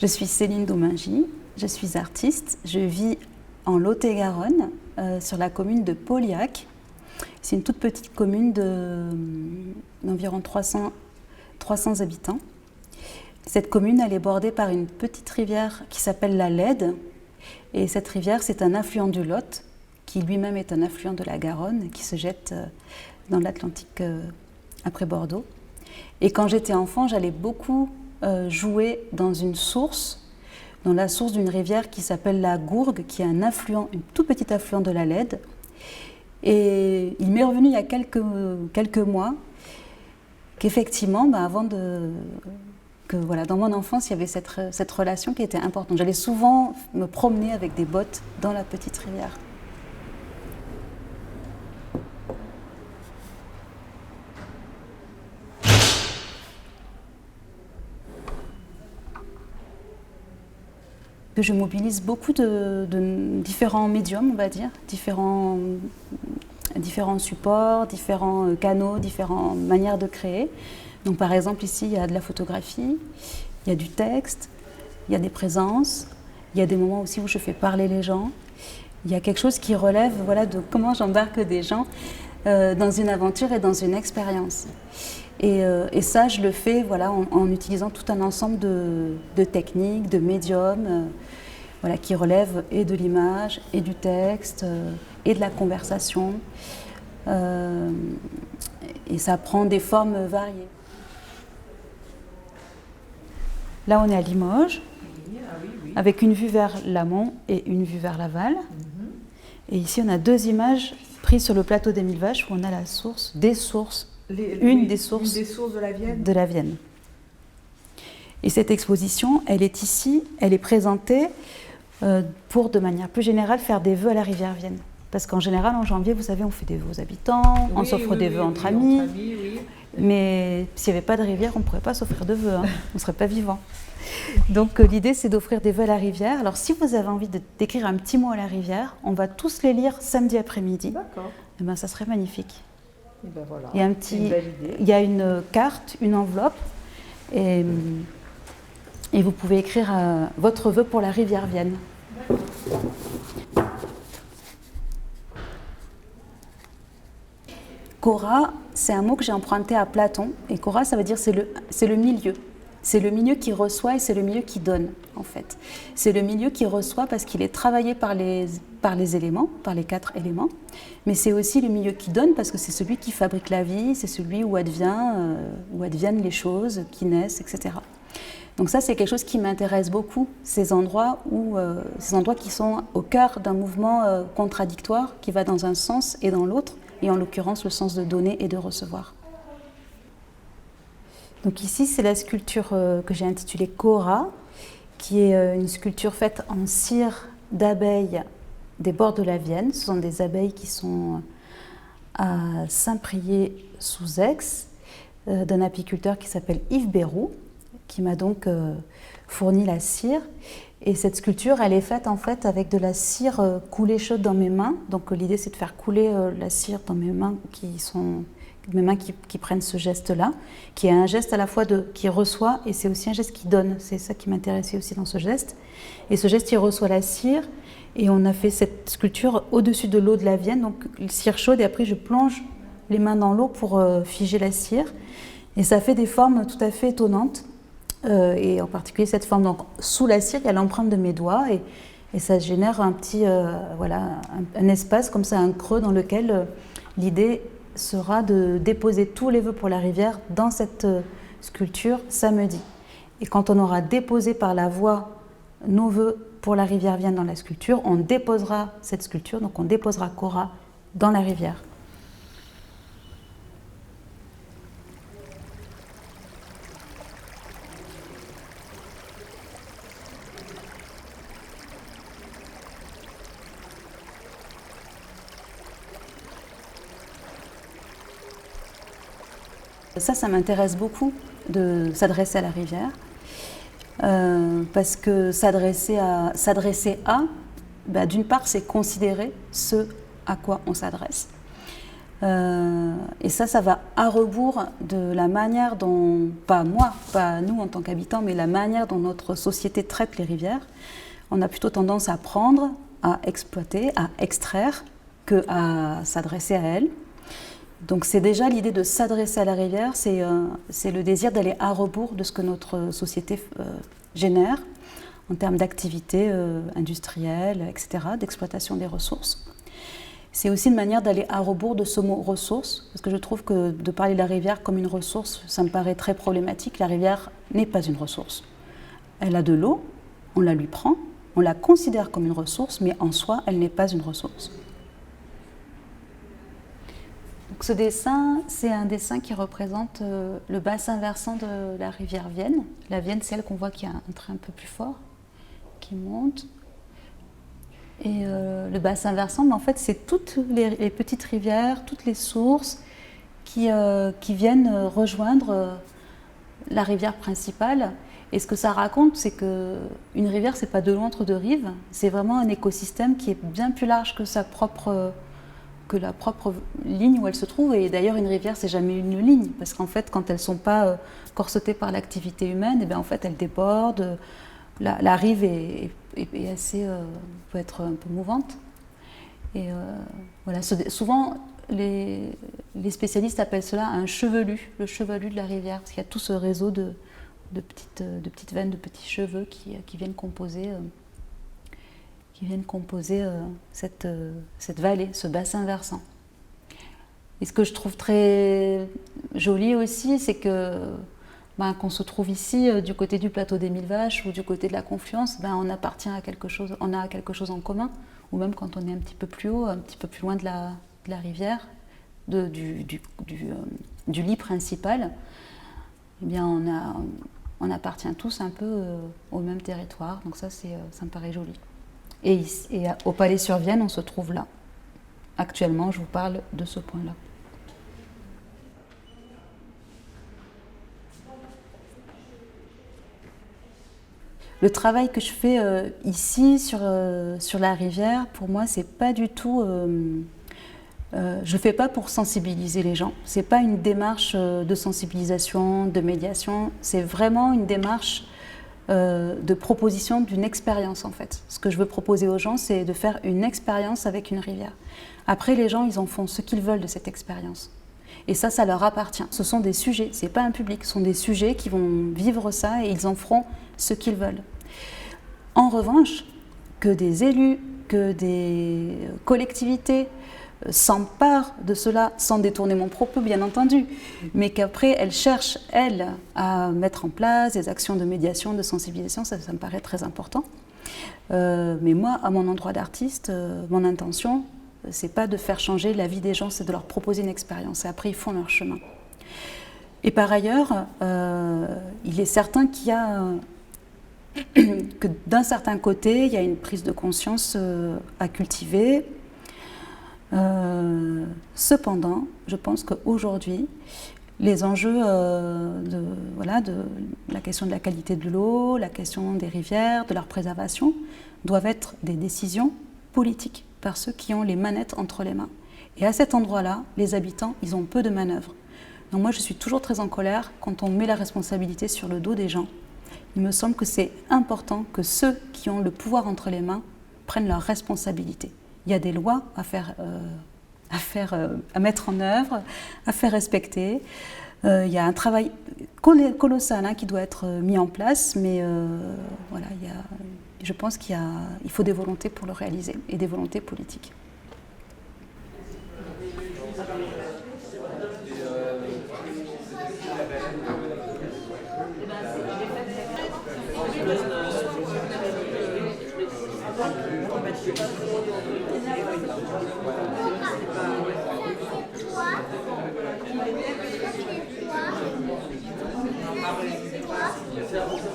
Je suis Céline Domingy, je suis artiste, je vis en Lot-et-Garonne, sur la commune de Pauliac. C'est une toute petite commune d'environ 300 habitants. Cette commune, elle est bordée par une petite rivière qui s'appelle la Lède. Et cette rivière, c'est un affluent du Lot, qui lui-même est un affluent de la Garonne, qui se jette dans l'Atlantique après Bordeaux. Et quand j'étais enfant, j'allais beaucoup jouer dans une source, dans la source d'une rivière qui s'appelle la Gourgue, qui est un affluent, un tout petit affluent de la Lède. Et il m'est revenu il y a quelques mois qu'effectivement, voilà, dans mon enfance, il y avait cette relation qui était importante. J'allais souvent me promener avec des bottes dans la petite rivière. Je mobilise beaucoup de différents médiums, on va dire, différents supports, différents canaux, différentes manières de créer. Donc par exemple ici il y a de la photographie, il y a du texte, il y a des présences, il y a des moments aussi où je fais parler les gens. Il y a quelque chose qui relève voilà, de comment j'embarque des gens dans une aventure et dans une expérience. Et ça, je le fais voilà, en utilisant tout un ensemble de techniques, de médiums, voilà, qui relèvent et de l'image, et du texte, et de la conversation. Et ça prend des formes variées. Là, on est à Limoges, avec une vue vers l'amont et une vue vers l'aval. Et ici, on a deux images prises sur le plateau des Mille Vaches, où on a la source, des sources. Une des sources de la Vienne. Et cette exposition, elle est ici, elle est présentée pour, de manière plus générale, faire des vœux à la rivière Vienne. Parce qu'en général, en janvier, vous savez, on fait des vœux aux habitants, on s'offre des vœux entre amis. Mais s'il n'y avait pas de rivière, on ne pourrait pas s'offrir de vœux, hein. On ne serait pas vivant. Donc l'idée, c'est d'offrir des vœux à la rivière. Alors si vous avez envie d'écrire un petit mot à la rivière, on va tous les lire samedi après-midi. D'accord. Et ben, ça serait magnifique. Et ben voilà, il y a une carte, une enveloppe, et vous pouvez écrire votre vœu pour la rivière Vienne. Kora, c'est un mot que j'ai emprunté à Platon, et Kora, ça veut dire c'est le milieu. C'est le milieu qui reçoit et c'est le milieu qui donne, en fait. C'est le milieu qui reçoit parce qu'il est travaillé par les éléments, par les 4 éléments, mais c'est aussi le milieu qui donne parce que c'est celui qui fabrique la vie, c'est celui où adviennent les choses, qui naissent, etc. Donc ça, c'est quelque chose qui m'intéresse beaucoup, ces endroits qui sont au cœur d'un mouvement contradictoire qui va dans un sens et dans l'autre, et en l'occurrence le sens de donner et de recevoir. Donc ici, c'est la sculpture que j'ai intitulée Kora, qui est une sculpture faite en cire d'abeilles des bords de la Vienne. Ce sont des abeilles qui sont à Saint-Priest-sous-Aix, d'un apiculteur qui s'appelle Yves Béroux, qui m'a donc fourni la cire. Et cette sculpture, elle est faite en fait avec de la cire coulée chaude dans mes mains. Donc l'idée, c'est de faire couler la cire dans mes mains qui prennent ce geste-là, qui est un geste à la fois qui reçoit et c'est aussi un geste qui donne. C'est ça qui m'intéressait aussi dans ce geste. Et ce geste, il reçoit la cire et on a fait cette sculpture au-dessus de l'eau de la Vienne, donc cire chaude, et après je plonge les mains dans l'eau pour figer la cire. Et ça fait des formes tout à fait étonnantes. Et en particulier cette forme, donc sous la cire, il y a l'empreinte de mes doigts et ça génère un petit, un espace comme ça, un creux dans lequel l'idée sera de déposer tous les vœux pour la rivière dans cette sculpture samedi. Et quand on aura déposé par la voix nos vœux pour la rivière Vienne dans la sculpture, on déposera cette sculpture, donc on déposera Kora dans la rivière. Ça m'intéresse beaucoup de s'adresser à la rivière, parce que s'adresser à, d'une part, c'est considérer ce à quoi on s'adresse. Et ça va à rebours de la manière dont, pas moi, pas nous en tant qu'habitants, mais la manière dont notre société traite les rivières. On a plutôt tendance à prendre, à exploiter, à extraire, qu'à s'adresser à elle. Donc c'est déjà l'idée de s'adresser à la rivière, c'est le désir d'aller à rebours de ce que notre société génère en termes d'activité industrielle, etc., d'exploitation des ressources. C'est aussi une manière d'aller à rebours de ce mot ressource, parce que je trouve que de parler de la rivière comme une ressource, ça me paraît très problématique. La rivière n'est pas une ressource. Elle a de l'eau, on la lui prend, on la considère comme une ressource, mais en soi, elle n'est pas une ressource. Donc ce dessin, c'est un dessin qui représente le bassin versant de la rivière Vienne. La Vienne, c'est celle qu'on voit qui a un trait un peu plus fort, qui monte. Et le bassin versant, mais en fait, c'est toutes les petites rivières, toutes les sources qui viennent rejoindre la rivière principale. Et ce que ça raconte, c'est qu'une rivière, c'est pas de l'eau entre deux rives, c'est vraiment un écosystème qui est bien plus large que la propre ligne où elle se trouve. Et d'ailleurs, une rivière, c'est jamais une ligne, parce qu'en fait, quand elles ne sont pas corsetées par l'activité humaine, et bien, en fait, elles débordent. La rive est assez, peut être un peu mouvante. Et voilà, souvent, les spécialistes appellent cela un chevelu, le chevelu de la rivière, parce qu'il y a tout ce réseau de petites veines, de petits cheveux qui viennent composer, cette vallée, ce bassin versant. Et ce que je trouve très joli aussi, c'est qu'on se trouve ici du côté du plateau des Mille Vaches ou du côté de la Confluence, on appartient à quelque chose, on a quelque chose en commun, ou même quand on est un petit peu plus haut, un petit peu plus loin de la rivière, du lit principal, eh bien on appartient tous un peu au même territoire, donc ça me paraît joli. Et au Palais-sur-Vienne, on se trouve là. Actuellement, je vous parle de ce point-là. Le travail que je fais ici sur la rivière, pour moi, c'est pas du tout. Je le fais pas pour sensibiliser les gens. C'est pas une démarche de sensibilisation, de médiation. C'est vraiment une démarche de proposition d'une expérience en fait. Ce que je veux proposer aux gens, c'est de faire une expérience avec une rivière. Après, les gens, ils en font ce qu'ils veulent de cette expérience. Et ça leur appartient. Ce sont des sujets, c'est pas un public, ce sont des sujets qui vont vivre ça et ils en feront ce qu'ils veulent. En revanche, que des élus, que des collectivités s'emparent de cela sans détourner mon propos, bien entendu, mais qu'après elles cherchent, elles, à mettre en place des actions de médiation, de sensibilisation, ça me paraît très important. Mais moi, à mon endroit d'artiste, mon intention, c'est pas de faire changer la vie des gens, c'est de leur proposer une expérience, et après ils font leur chemin. Et par ailleurs, il est certain qu'il y a que d'un certain côté, il y a une prise de conscience à cultiver. Cependant, je pense qu'aujourd'hui, les enjeux de la question de la qualité de l'eau, la question des rivières, de leur préservation, doivent être des décisions politiques par ceux qui ont les manettes entre les mains. Et à cet endroit-là, les habitants, ils ont peu de manœuvres. Donc moi, je suis toujours très en colère quand on met la responsabilité sur le dos des gens. Il me semble que c'est important que ceux qui ont le pouvoir entre les mains prennent leurs responsabilités. Il y a des lois à mettre en œuvre, à faire respecter. Il y a un travail colossal qui doit être mis en place, mais voilà, je pense qu'il faut des volontés pour le réaliser et des volontés politiques. C'est toi.